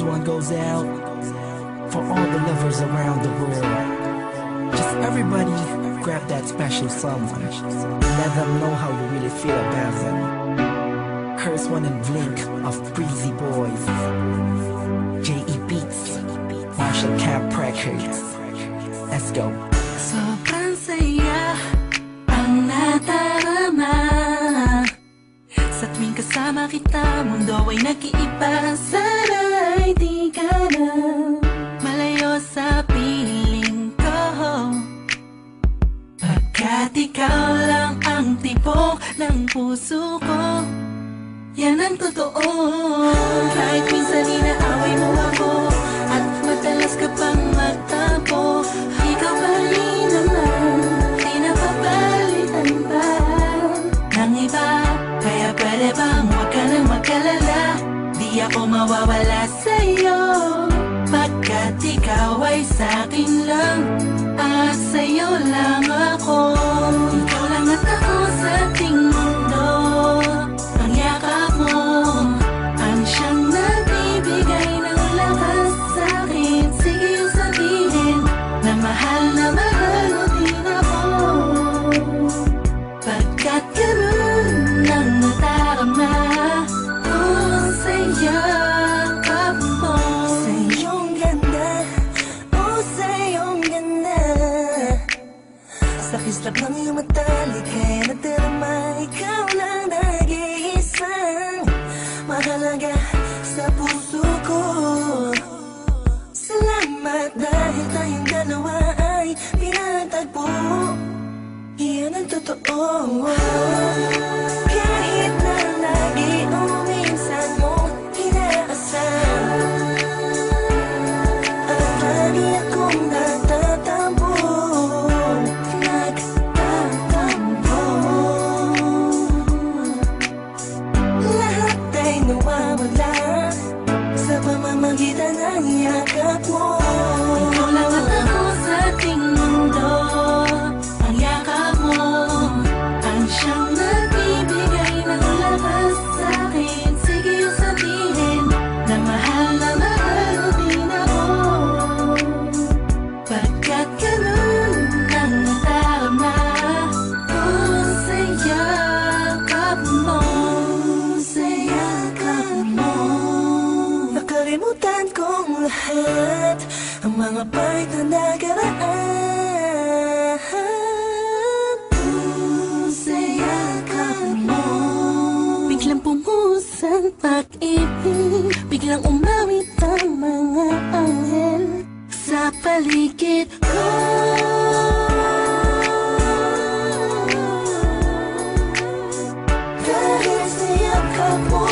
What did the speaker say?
one goes out for all the lovers around the world. Just everybody grab that special someone and let them know how you really feel about them. Here's one in Blink of Breezy Boys, J.E. Beats, Marshall Camp Records. Let's go. Sobrang saya ang nadarama sa tuwing kasama kita. Mundo ay nag-iiba. Sana'y di ka na malayo sa piling ko, pagkat ikaw lang ang tibok ng puso ko. Yan ang totoo. Kahit minsan inaaway mo ako at madalas ka pang magtampo, ikaw pa rin naman, di napapalitan pa ng iba. Kaya pwede bang huwag ka nang mag-alala, di ako mawawala sa'yo, pagkat ikaw ay sa'kin lang at sa'yo lang ako. Ikaw lang at ako sa ating mundo. Ang yakap mo ang siyang nagbibigay ng lakas sa'kin. Sige yung sabihin na mahal mo din ako, pagkat ganun ang nadarama ko sa yakap mo. Sa iyong ganda, oh sa iyong ganda, sa kislap ng iyong mata, likay na darama. Ikaw lang nag-iisang mahalaga sa puso ko. Salamat dahil tayong dalawa ay pinatagpo. Iyan ang totoo. Kahit na lagi o minsan mo inaasam, at lagi akong nagtatampo. Lahat ay nawawala sa pamamagitan ng yakap mo. Ikaw lang at ako sa ating mundo. Ang yakap mo ang siyang nagbibigay ng lakas sa'kin. Sige yung sabihin na mahal mo din ako, pagkat ganun ang nadarama ko sa yakap mo. Sa yakap mo. Nakalimutan kong lahat ang mga part na nakaraan. Sa yakap mo. Biglang pumuhos ang pag-ibig, biglang umawit ang mga anghel sa paligid ko. Dahil sa yakap mo,